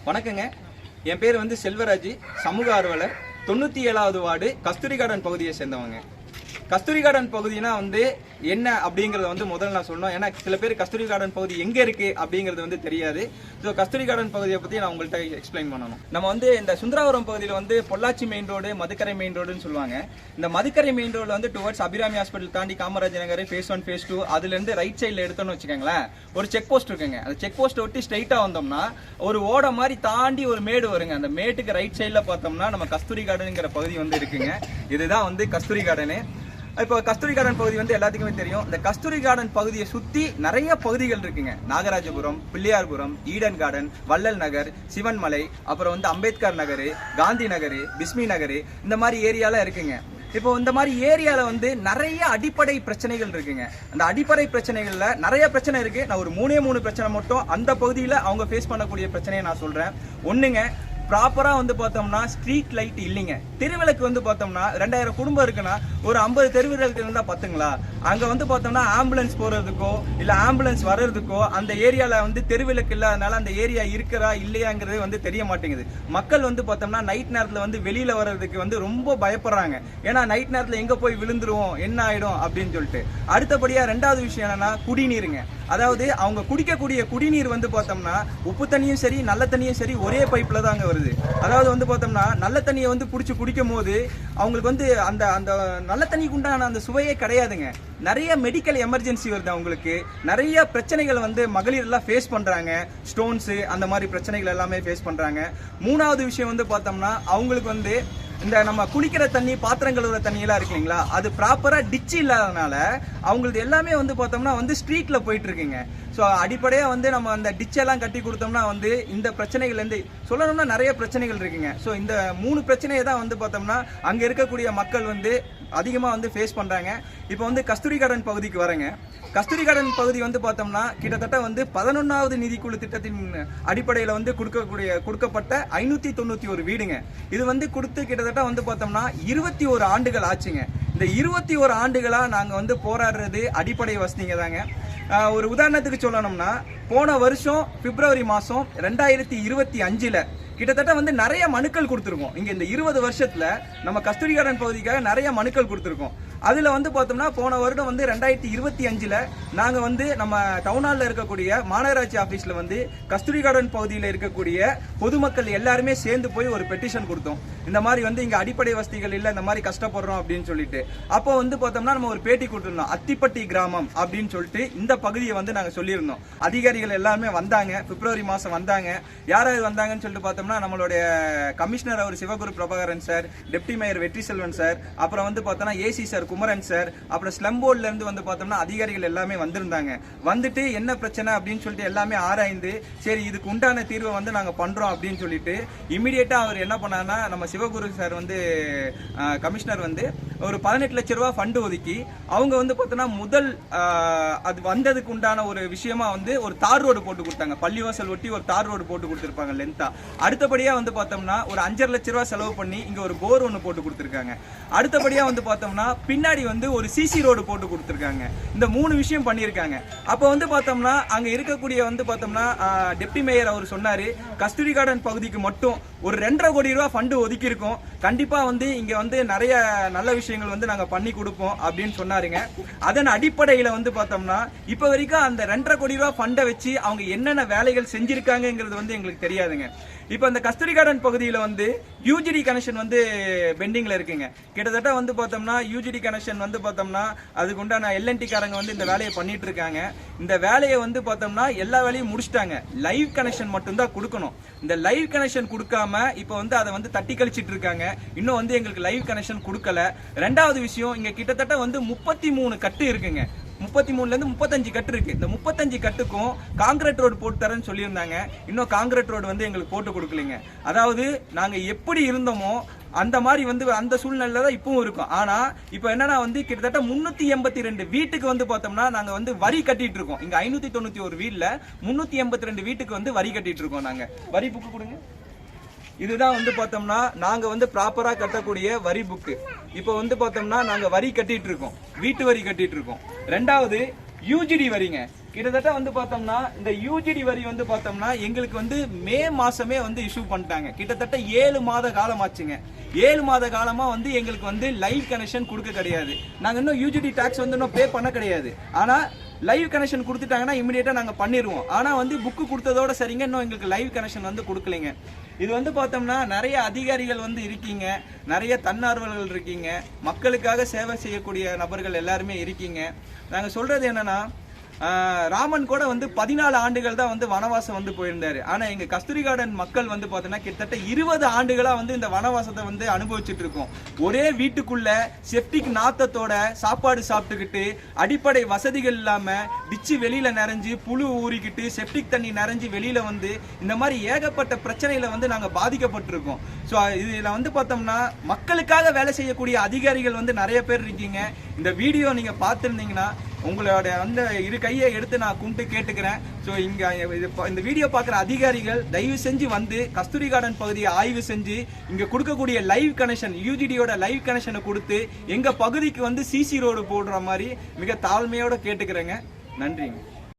வணக்கங்க. என் பேர் வந்து செல்வராஜ், சமூக ஆர்வலர், 97வது வார்டு கஸ்தூரி கார்டன் பகுதியை சேர்ந்தவங்க. கஸ்தூரி கார்டன் பகுதினா வந்து என்ன அப்படிங்கறத வந்து முதல்ல நான் சொல்லணும். ஏன்னா சில பேர் கஸ்தூரி கார்டன் பகுதி எங்க இருக்கு அப்படிங்கிறது வந்து தெரியாது. ஸோ கஸ்தூரி கார்டன் பகுதியை பத்தி நான் உங்கள்கிட்ட எக்ஸ்பிளைன் பண்ணணும். நம்ம வந்து இந்த சுந்தராபுரம் பகுதியில் வந்து Pollachi main road, Madukkarai main ரோடுன்னு சொல்லுவாங்க. இந்த மதுக்கரை மெயின் ரோடு வந்து டுவர்ட்ஸ் அபிராமி ஹாஸ்பிட்டல் தாண்டி காமராஜ் நகர் phase 1 phase 2 அதுல இருந்து ரைட் சைட்ல எடுத்தோம்னு வச்சுக்கோங்களேன், ஒரு செக் போஸ்ட் இருக்குங்க. அந்த செக் போஸ்ட் ஒட்டி ஸ்ட்ரைட்டா வந்தோம்னா ஒரு ஓட மாதிரி தாண்டி ஒரு மேடு வருங்க. அந்த மேட்டுக்கு ரைட் சைட்ல பார்த்தோம்னா நம்ம கஸ்தூரி கார்டனுங்கிற பகுதி வந்து இருக்குங்க. இதுதான் வந்து கஸ்தூரி கார்டனு. இப்போ கஸ்தூரி கார்டன் பகுதி வந்து எல்லாத்துக்குமே தெரியும். இந்த கஸ்தூரி கார்டன் பகுதியை சுத்தி நிறைய பகுதிகள் இருக்குங்க. நாகராஜபுரம், பிள்ளையார்புரம், ஈடன் கார்டன், வள்ளல் நகர், சிவன்மலை, அப்புறம் வந்து அம்பேத்கர் நகர், காந்தி நகர், பிஸ்மி நகர், இந்த மாதிரி ஏரியாலாம் இருக்குங்க. இப்போ இந்த மாதிரி ஏரியால வந்து நிறைய அடிப்படை பிரச்சனைகள் இருக்குங்க. அந்த அடிப்படை பிரச்சனைகள்ல நிறைய பிரச்சனை இருக்கு. நான் ஒரு மூணு பிரச்சனை மட்டும் அந்த பகுதியில் அவங்க ஃபேஸ் பண்ணக்கூடிய பிரச்சனையை நான் சொல்றேன். ஒண்ணுங்க, ப்ராப்பரா வந்து பார்த்தோம்னா ஸ்ட்ரீட் லைட் இல்லைங்க. தெருவிளக்கு வந்து பார்த்தோம்னா 2000 குடும்பம் இருக்குன்னா ஒரு 50 தெருவிளக்கு இருந்தா பத்துங்களா? அங்க வந்து பார்த்தோம்னா ஆம்புலன்ஸ் போறதுக்கோ இல்ல ஆம்புலன்ஸ் வர்றதுக்கோ அந்த ஏரியால வந்து தெருவிளக்கு இல்லாதனால அந்த ஏரியா இருக்கிறா இல்லையாங்கிறது வந்து தெரிய மாட்டேங்குது. மக்கள் வந்து பார்த்தோம்னா நைட் நேரத்துல வந்து வெளியில வர்றதுக்கு வந்து ரொம்ப பயப்படுறாங்க. ஏன்னா நைட் நேரத்துல எங்க போய் விழுந்துருவோம், என்ன ஆயிடும் அப்படின்னு சொல்லிட்டு. அடுத்தபடியா ரெண்டாவது விஷயம் என்னன்னா குடிநீருங்க. அதாவது அவங்க குடிக்கக்கூடிய குடிநீர் வந்து பார்த்தோம்னா உப்பு தண்ணியும் சரி நல்ல தண்ணியும் சரி ஒரே பைப்ல தாங்க வருது. அதாவது வந்து பார்த்தோம்னா நல்ல தண்ணியை வந்து பிடிச்சி குடிக்கும் போது அவங்களுக்கு வந்து அந்த அந்த நல்ல தண்ணிக்கு உண்டான அந்த சுவையே கிடையாதுங்க. நிறைய மெடிக்கல் எமர்ஜென்சி வருது அவங்களுக்கு. நிறைய பிரச்சனைகள் வந்து மகளிர் எல்லாம் ஃபேஸ் பண்றாங்க. ஸ்டோன்ஸ் அந்த மாதிரி பிரச்சனைகள் எல்லாமே ஃபேஸ் பண்றாங்க. மூணாவது விஷயம் வந்து பார்த்தோம்னா அவங்களுக்கு வந்து இந்த நம்ம குளிக்கிற தண்ணி, பாத்திரம் கழுவுற தண்ணி எல்லாம் இருக்கு இல்லைங்களா, அது ப்ராப்பரா டிச் இல்லாதனால அவங்களுக்கு எல்லாமே வந்து பார்த்தோம்னா வந்து ஸ்ட்ரீட்ல போயிட்டு இருக்குங்க. ஸோ அடிப்படையா வந்து நம்ம அந்த டிச் எல்லாம் கட்டி கொடுத்தோம்னா வந்து இந்த பிரச்சனைகள் இருந்து சொல்லணும்னா நிறைய பிரச்சனைகள் இருக்குங்க. ஸோ இந்த 3 பிரச்சனையை தான் வந்து பார்த்தோம்னா அங்க இருக்கக்கூடிய மக்கள் வந்து அதிகமா வந்து ஃபேஸ் பண்றாங்க. இப்போ வந்து கஸ்தூரி கார்டன் பகுதிக்கு வரேங்க. கஸ்தூரி கார்டன் பகுதி வந்து பார்த்தோம்னா கிட்டத்தட்ட வந்து 11வது நிதிக்குழு திட்டத்தின் அடிப்படையில் வந்து கொடுக்கப்பட்ட 591 வீடுங்க. இது வந்து கொடுத்து கிட்டத்தட்ட வந்து பார்த்தோம்னா 21 ஆண்டுகள் ஆச்சுங்க. இந்த 21 ஆண்டுகளா நாங்க வந்து போராடுறது அடிப்படை வசதிங்க தாங்க. ஒரு உதாரணத்துக்கு சொல்லணும்னா போன வருஷம் பிப்ரவரி மாசம் 2025ல கிட்டத்தட்ட வந்து நிறைய மனுக்கள் கொடுத்துருக்கோம். இங்க இந்த 20 வருஷத்துல நம்ம கஸ்தூரி கார்டன் பகுதிக்காக நிறைய மனுக்கள் கொடுத்துருக்கோம். அதுல வந்து பார்த்தோம்னா போன வருடம் வந்து 2025ல நாங்க வந்து நம்ம டவுன்ஹால்ல இருக்கக்கூடிய மாநகராட்சி ஆபீஸ்ல வந்து கஸ்தூரி கார்டன் பகுதியில் இருக்கக்கூடிய பொதுமக்கள் எல்லாருமே சேர்ந்து போய் ஒரு பெட்டிஷன் கொடுத்தோம். இந்த மாதிரி வந்து இங்க அடிப்படை வசதிகள் இல்ல, இந்த மாதிரி கஷ்டப்படுறோம் அப்படின்னு சொல்லிட்டு. அப்போ வந்து பார்த்தோம்னா நம்ம ஒரு பேட்டி கொடுத்திருந்தோம். அத்திப்பட்டி கிராமம் அப்படின்னு சொல்லிட்டு இந்த பகுதியை வந்து நாங்க சொல்லியிருந்தோம். அதிகாரிகள் எல்லாருமே வந்தாங்க. பிப்ரவரி மாசம் வந்தாங்க. யாராவது வந்தாங்கன்னு சொல்லிட்டு பார்த்தோம்னா நம்மளுடைய கமிஷனர் அவர் Sivaguru Prabakaran sir, deputy mayor Vetri Selvan sir, அப்புறம் வந்து பார்த்தோம்னா ஏசி சார் குமரன் சார், அப்புறம் ஸ்லம் போர்ட்ல இருந்து வந்து பார்த்தோம்னா அதிகாரிகள் எல்லாமே வந்திருந்தாங்க. வந்துட்டு என்ன பிரச்சனை அப்படின்னு சொல்லிட்டு எல்லாமே ஆராய்ந்து சரி இதுக்கு உண்டான தீர்வை வந்து நாங்க பண்றோம் அப்படின்னு சொல்லிட்டு இமிடியேட்டா அவர் என்ன பண்ணாருன்னா நம்ம சிவகுரு சார் வந்து கமிஷனர் வந்து ஒரு 18 லட்சம் ரூபாய் ஃபண்ட் ஒதுக்கி அவங்க வந்து பார்த்தோம்னா முதல் அது வந்ததுக்கு உண்டான ஒரு விஷயமா வந்து ஒரு தார் ரோடு போட்டு கொடுத்தாங்க. பள்ளிவாசல் ஒட்டி ஒரு தார் ரோடு போட்டு கொடுத்திருப்பாங்க லென்த்தா. அடுத்தபடியா வந்து பார்த்தோம்னா ஒரு 5.5 லட்சம் ரூபாய் செலவு பண்ணி இங்க ஒரு போர் ஒன்று போட்டு கொடுத்திருக்காங்க. அடுத்தபடியா வந்து பார்த்தோம்னா பின்னாடி வந்து ஒரு சிசி ரோடு போட்டு கொடுத்திருக்காங்க. இந்த 3 விஷயம் பண்ணியிருக்காங்க. அப்ப வந்து பார்த்தோம்னா அங்க இருக்கக்கூடிய வந்து பார்த்தோம்னா டெப்டி மேயர் அவர் சொன்னாரு கஸ்தூரி கார்டன் பகுதிக்கு மட்டும் ஒரு 2.5 கோடி ரூபாய் ஃபண்ட் ஒதுக்கி இருக்கோம். கண்டிப்பா வந்து இங்க வந்து நிறைய நல்ல விஷயங்கள் வந்து நாங்க பண்ணி கொடுப்போம் அப்படின்னு சொன்னாருங்க. அதன் அடிப்படையில வந்து பார்த்தோம்னா இப்ப வரைக்கும் அந்த 2.5 கோடி ரூபாய் ஃபண்டை வச்சு அவங்க என்னென்ன வேலைகள் செஞ்சிருக்காங்கிறது வந்து எங்களுக்கு தெரியாதுங்க. இப்ப இந்த கஸ்தூரி கார்டன் பகுதியில் வந்து யூஜிடி கனெக்ஷன் வந்து பெண்டிங்ல இருக்குங்க. கிட்டத்தட்ட வந்து பார்த்தோம்னா யூஜிடி கனெக்ஷன் வந்து பார்த்தோம்னா அதுக்கு உண்டான எல்என்டி காரங்க வந்து இந்த வேலையை பண்ணிட்டு இருக்காங்க. இந்த வேலையை வந்து பார்த்தோம்னா எல்லா வேலையும் முடிச்சிட்டாங்க. லைவ் கனெக்ஷன் மட்டும் தான் கொடுக்கணும். இந்த லைவ் கனெக்ஷன் கொடுக்காம இப்ப வந்து அதை வந்து தட்டி கழிச்சிட்டு இருக்காங்க. இன்னும் வந்து எங்களுக்கு லைவ் கனெக்ஷன் கொடுக்கல. ரெண்டாவது விஷயம் இங்க கிட்டத்தட்ட வந்து 33 கட்டு இருக்குங்க. 33ல இருந்து 35 கட்டு இருக்கு. இந்த 35 கட்டுக்கும் காங்கிரீட் ரோடு போட்டு தரேன்னு சொல்லியிருந்தாங்க. இன்னும் காங்கிரீட் ரோடு வந்து எங்களுக்கு போட்டு கொடுக்கலீங்க. அதாவது நாங்க எப்படி இருந்தோமோ அந்த மாதிரி வந்து அந்த சூழ்நிலையில தான் இப்பவும் இருக்கும். ஆனா இப்போ என்னன்னா வந்து கிட்டத்தட்ட 382 வீட்டுக்கு வந்து பார்த்தோம்னா நாங்க வந்து வரி கட்டிட்டு இருக்கோம். இங்க 591 வீட்ல 382 வீட்டுக்கு வந்து வரி கட்டிட்டு இருக்கோம். நாங்க வரி புக்கு கொடுங்க. இதுதான் வந்து பார்த்தோம்னா நாங்க வந்து ப்ராப்பரா கட்டக்கூடிய வரி புக்கு. இப்போ வந்து பார்த்தோம்னா நாங்க வரி கட்டிட்டு இருக்கோம், வீட்டு வரி கட்டிட்டு இருக்கோம். ரெண்டாவது யூஜிடி வரிங்க. கிட்டத்தட்ட வந்து பார்த்தோம்னா இந்த யூஜிடி வரி வந்து பார்த்தோம்னா எங்களுக்கு வந்து மே மாசமே வந்து இஷ்யூ பண்ணிட்டாங்க. கிட்டத்தட்ட 7 மாத காலம் ஆச்சுங்க. 7 மாத காலமா வந்து எங்களுக்கு வந்து லைவ் கனெக்ஷன் கொடுக்க கிடையாது. நாங்க இன்னும் யூஜிடி டாக்ஸ் வந்து இன்னும் பே பண்ண கிடையாது. ஆனா லைவ் கனெக்ஷன் கொடுத்துட்டாங்கன்னா இமிடியேட்டா நாங்க பண்ணிடுவோம். ஆனா வந்து புக்கு கொடுத்ததோட சரிங்க, இன்னும் எங்களுக்கு லைவ் கனெக்ஷன் வந்து கொடுக்கலைங்க. இது வந்து பார்த்தோம்னா நிறைய அதிகாரிகள் வந்து இருக்கீங்க, நிறைய தன்னார்வலர்கள் இருக்கீங்க, மக்களுக்காக சேவை செய்யக்கூடிய நபர்கள் எல்லாருமே இருக்கீங்க. நாங்க சொல்றது என்னன்னா, ராமன் கூட வந்து 14 ஆண்டுகள் தான் வந்து வனவாசம் வந்து போயிருந்தாரு. ஆனா எங்க கஸ்தூரி கார்டன் மக்கள் வந்து பாத்தீங்கன்னா கிட்டத்தட்ட 20 ஆண்டுகளா வந்து இந்த வனவாசத்தை வந்து அனுபவிச்சுட்டு இருக்கோம். ஒரே வீட்டுக்குள்ள செப்டிக் நாத்தத்தோட சாப்பாடு சாப்பிட்டுக்கிட்டு, அடிப்படை வசதிகள் இல்லாம, டிச்சு வெளியில நிறைஞ்சு புழு ஊறிக்கிட்டு, செப்டிக் தண்ணி நிறைஞ்சு வெளியில வந்து இந்த மாதிரி ஏகப்பட்ட பிரச்சனையில வந்து நாங்க பாதிக்கப்பட்டிருக்கோம். ஸோ இதுல வந்து பார்த்தோம்னா மக்களுக்காக வேலை செய்யக்கூடிய அதிகாரிகள் வந்து நிறைய பேர் இருக்கீங்க. இந்த வீடியோ நீங்க பார்த்துருந்தீங்கன்னா உங்களோட அந்த இரு கையை எடுத்து நான் கும்பிட்டு கேட்டுக்கிறேன். ஸோ இங்க இந்த வீடியோ பார்க்குற அதிகாரிகள் தயவு செஞ்சு வந்து கஸ்தூரி கார்டன் பகுதியை ஆய்வு செஞ்சு இங்க கொடுக்கக்கூடிய லைவ் கனெக்ஷன், யூஜிடியோட லைவ் கனெக்ஷனை கொடுத்து எங்க பகுதிக்கு வந்து சிசி ரோடு போடுற மாதிரி மிக தாழ்மையோட கேட்டுக்கிறேங்க. நன்றிங்க.